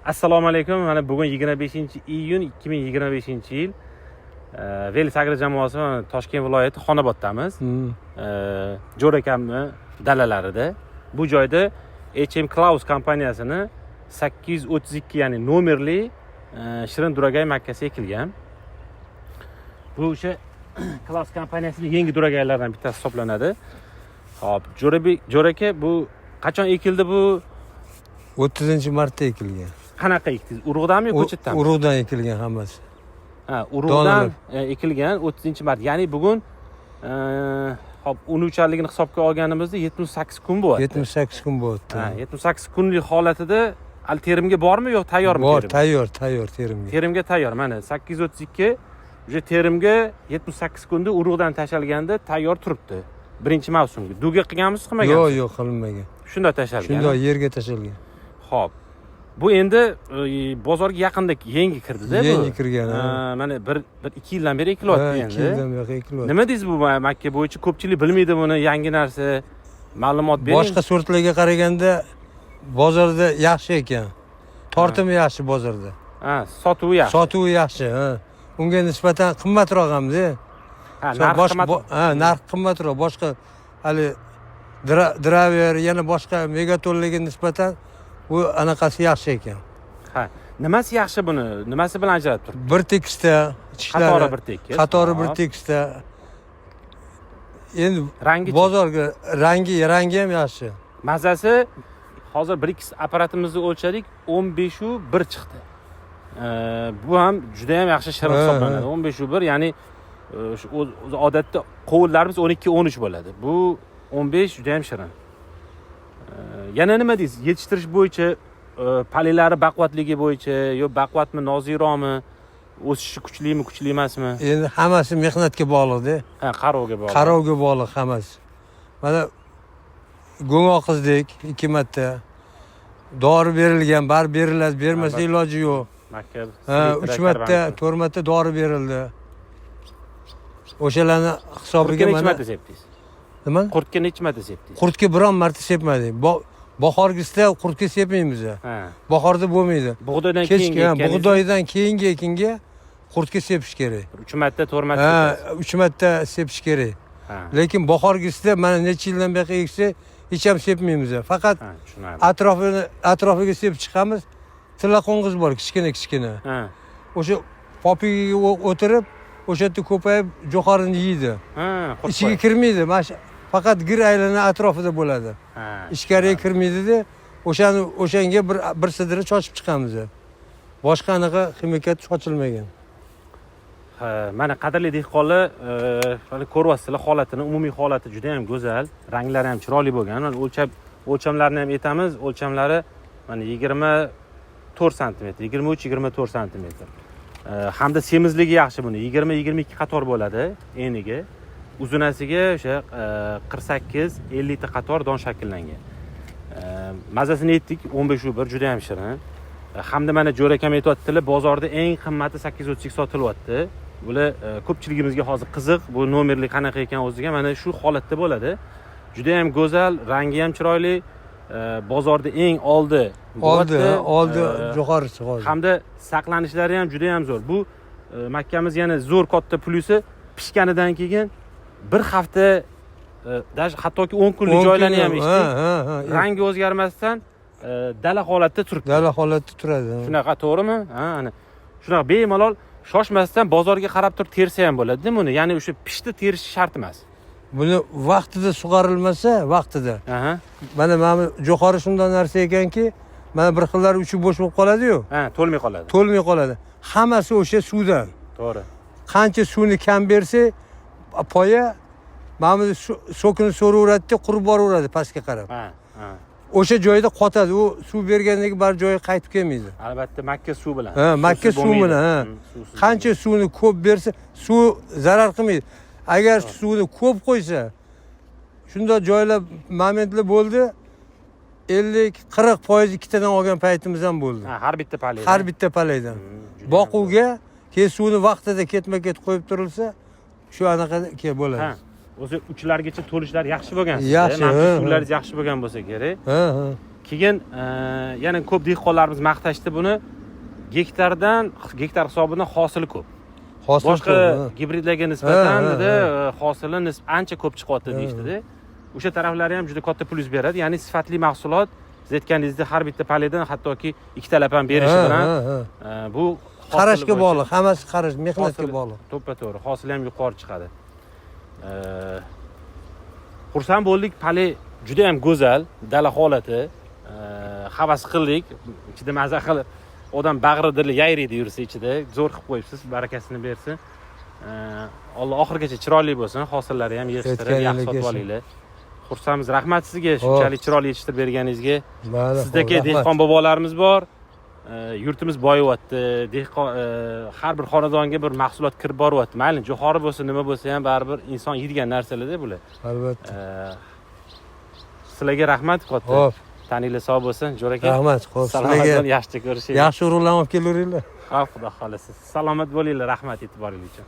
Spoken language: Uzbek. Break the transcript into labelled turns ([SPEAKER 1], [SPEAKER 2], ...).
[SPEAKER 1] Assalomu alaykum. Mana bugun 25-iyun 2025-yil. Velisagr jamoasi Toshkent viloyati Xonoboddamiz. Jo'r akamni dalalarida. Bu joyda HM Klaus kompaniyasini 832 ya'ni nomerli shirin duragay makkasi ekilgan. Bu o'sha Klaus kompaniyasining yangi duragaylardan bittasi hisoblanadi. Hop, Jo'r aka, bu qachon ekildi bu?
[SPEAKER 2] 30-martda ekilgan.
[SPEAKER 1] Qanaqa ekdingiz? Urug'danmi yo ko'chatdanmi?
[SPEAKER 2] Urug'dan ekilgan hammasi.
[SPEAKER 1] Ha, urug'dan ekilgan 30-mart. Ya'ni bugun hop, unuvchanligini hisobga olganimizda 78 kun bo'lyapti.
[SPEAKER 2] 78 kun bo'lyapti.
[SPEAKER 1] Ha, 78 kunlik holatida al terimga bormi yo tayyormi?
[SPEAKER 2] Bor, tayyor terimga.
[SPEAKER 1] Terimga tayyor. Mana 832 o'sha terimga 78 kunda urug'dan tashalganda tayyor turibdi. Birinchi mavsumga. Duga qilganmisiz, qilmagansiz?
[SPEAKER 2] Yo'q, qilinmagan.
[SPEAKER 1] Shunda tashalgan.
[SPEAKER 2] Shunda yerga tashalgan.
[SPEAKER 1] Xo'p. Bu endi bozorga yaqinda yangi kirdi-da bu.
[SPEAKER 2] Yangi kirgan.
[SPEAKER 1] Mana 1-2 yildan beri ekilyapti endi.
[SPEAKER 2] 2 yildan beri ekilyapti.
[SPEAKER 1] Nima deysiz bu makka bo'yicha? Ko'pchilik bilmaydi buni, yangi narsa. Ma'lumot bering.
[SPEAKER 2] Boshqa sortlarga qaraganda bozorda yaxshi ekan. Tortimi yaxshi bozorda.
[SPEAKER 1] Ha, sotuvi yaxshi.
[SPEAKER 2] Sotuvi yaxshi, ha. Unga nisbatan qimmatroq hamda.
[SPEAKER 1] Ha,
[SPEAKER 2] narx qimmatroq. Boshqa hali Draver yana boshqa megatonlarga nisbatan bu anaqasi yaxshi ekan.
[SPEAKER 1] Ha, nimasi yaxshi buni? Nimasi bilan ajratib turibdi?
[SPEAKER 2] Bir tekisda, ichlari
[SPEAKER 1] qatori bir tekis.
[SPEAKER 2] Qatori bir tekisda. Endi
[SPEAKER 1] rangi
[SPEAKER 2] bozorga rangi ham yaxshi.
[SPEAKER 1] Mazasi hozir 1-2 apparatimizni o'lchadik, 15.1 chiqdi. Bu ham juda ham yaxshi shirin hisoblanadi. 15.1, ya'ni odatda qovullarimiz 12-13 bo'ladi. Bu 15 juda ham shirin. Yana nima deysiz? Yetishtirish bo'yicha, palilari baquvvatligi bo'yicha, yo baquvvatmi, nozirroqmi, o'sishi kuchli emasmi?
[SPEAKER 2] Endi hammasi mehnatga bog'liq-da.
[SPEAKER 1] Ha, qarovga bog'liq.
[SPEAKER 2] Qarovga bog'liq hammasi. Mana go'ng'oqizdek 2 marta dori berilgan, bar beriladi, bermasa iloji yo'q.
[SPEAKER 1] Makka
[SPEAKER 2] 3 marta, 4 marta dori berildi. O'shalarni hisobiga
[SPEAKER 1] mana necha marta sepdingiz?
[SPEAKER 2] Nima?
[SPEAKER 1] Qurtga necha marta sepdingiz?
[SPEAKER 2] Qurtga biron marta sepmadik. Bahorgisida qurtga sepmaymiz.
[SPEAKER 1] Ha.
[SPEAKER 2] Bahorda bo'lmaydi.
[SPEAKER 1] Bug'doydan keyin
[SPEAKER 2] bug'doydan keyingi ekinga qurtga sepish kerak.
[SPEAKER 1] 3 marta, 4 marta.
[SPEAKER 2] Ha, 3 marta sepish kerak.
[SPEAKER 1] Ha.
[SPEAKER 2] Lekin bahorgisida mana necha yildan beri eksa, hech ham sepmaymiz. Faqat atrofiga sepib chiqamiz. Tilla qo'ng'iz bor, kichkina.
[SPEAKER 1] Ha.
[SPEAKER 2] O'sha popiga o'tirib, o'sha yerda ko'payib jo'xorini yeydi.
[SPEAKER 1] Ha,
[SPEAKER 2] ichiga kirmaydi. Mana faqat gir aylana atrofida bo'ladi.
[SPEAKER 1] Ha.
[SPEAKER 2] Ichkariga kirmaydi-da, o'shanga bir sidira chochib chiqamiz. Boshqa anaqa ximikat sochilmagan.
[SPEAKER 1] Ha, mana qadrli dehqonlar, mana ko'ryapsizlar holatini, umumiy holati juda ham go'zal, ranglari ham chiroyli bo'lgan. Mana o'lchamlarini ham aytamiz. O'lchamlari mana 24 sm, 23-24 sm. Hamda semizligi yaxshi buni. 20-22 qator bo'ladi eniga. Uzunasiga o'sha 48-50 ta qator don shakllangan. Mazasini aytdik, 15.1 juda ham shirin. Hamda mana Jo'r akam aytayotdilar, bozorda eng qimmati 832 sotilyapti. Bular ko'pchiligimizga hozir qiziq, bu nomerli qanaqa ekan o'ziga, mana shu holatda bo'ladi. Juda ham go'zal, rangi ham chiroyli. Bozorda eng oldi jo'xorisi hozir. Hamda saqlanishlari ham juda ham zo'r. Bu makkamiz yana zo'r katta plusi, pishganidan keyin bir hafta, hattoki 10 kunlik joylarni ham eshitdik. Rangi o'zgarmasdan dala holatda turibdi.
[SPEAKER 2] Dala holatda turadi.
[SPEAKER 1] Shunaqa, to'g'rimi? Ha, ana. Shunaqa bemalol shoshmasdan bozorga qarab turib tersa ham bo'ladi buni. Ya'ni o'sha pishdi terish shart emas.
[SPEAKER 2] Buni vaqtida sug'orilmasa, vaqtida. Mana jo'xori shunday narsa ekanki, mana bir xillari uchi bo'sh bo'lib qoladi-yu.
[SPEAKER 1] Ha, to'lmay qoladi.
[SPEAKER 2] To'lmay qoladi. Hammasi o'sha suvdan.
[SPEAKER 1] To'g'ri.
[SPEAKER 2] Qancha suvni kam bersa, poya mana sokini so'raveradi-da, qurib boraveradi pastga qarab.
[SPEAKER 1] Ha.
[SPEAKER 2] O'sha joyda qotadi. U suv bergandagi bar joyiga qaytib kelmaydi.
[SPEAKER 1] Albatta Makka suv bilan.
[SPEAKER 2] Ha, Makka suv bilan, ha. Qancha suvni ko'p bersa, suv zarar qilmaydi. Agar suvni ko'p qo'ysa, shunda joylar momentlar bo'ldi, 50-40% ikkitadan olgan paytimiz ham bo'ldi.
[SPEAKER 1] Ha, har bitta palaydan.
[SPEAKER 2] Har bitta palaydan. Boquvga keyin suvni vaqtida ketma-ket qo'yib turilsa, shu anaqa bo'ladi.
[SPEAKER 1] Ha. O'zi uchlargacha to'lishlar yaxshi bo'lgan.
[SPEAKER 2] Yaxshi.
[SPEAKER 1] Suvlaringiz yaxshi bo'lgan bo'lsa kerak.
[SPEAKER 2] Ha.
[SPEAKER 1] keyin yana ko'p dehqonlarimiz maqtashdi buni. Gektar hisobidan hosili ko'p.
[SPEAKER 2] Hosil
[SPEAKER 1] Boshqa
[SPEAKER 2] ko'p, ha.
[SPEAKER 1] gibridlarga nisbatan
[SPEAKER 2] Ha, ha,
[SPEAKER 1] dedi, hosili ancha ko'p chiqyapti deyishdida. O'sha taraflari ham juda katta plus beradi. Ya'ni sifatli mahsulot siz aytganingizdek har bitta paledan hattoki ikkitalab ham berishi bilan bu
[SPEAKER 2] qarashga bog'liq, hammasi qarash, mehnatga bog'liq.
[SPEAKER 1] To'ppa-to'g'ri, hosili ham yuqori chiqadi. Xursand bo'ldik, pale juda ham go'zal, dala holati, havas qildik, ichida maza qilib, odam bag'ri dili yayraydi yursa ichida, zo'r qilib qo'yibsiz, barakasini bersin. Alloh oxirgacha chiroyli bo'lsin, hosillari ham yetishtirib, yaxshi sotib olinglar. Xursandmiz, rahmat sizga shunchalik chiroyli yetishtirib berganingizga. Sizdagi dehqon bobolarimiz bor. Yurtimiz boyiyapti. Dehqon har bir xonadonga bir mahsulot kirib boryapti. Mayli, jo'xori bo'lsa, nima bo'lsa ham baribir inson yeydigan narsalar-da bular.
[SPEAKER 2] Albatta.
[SPEAKER 1] Sizlarga rahmat katta.
[SPEAKER 2] Xo'p.
[SPEAKER 1] Taninglar sog' bo'lsin, Jo'raka.
[SPEAKER 2] Rahmat. Xo'p,
[SPEAKER 1] sizlarga yaxshi ko'rishing.
[SPEAKER 2] Yaxshi o'rinlarga olib kelaveringlar.
[SPEAKER 1] Xudo xolasa. Salomat bo'linglar, rahmat e'tiboringiz uchun.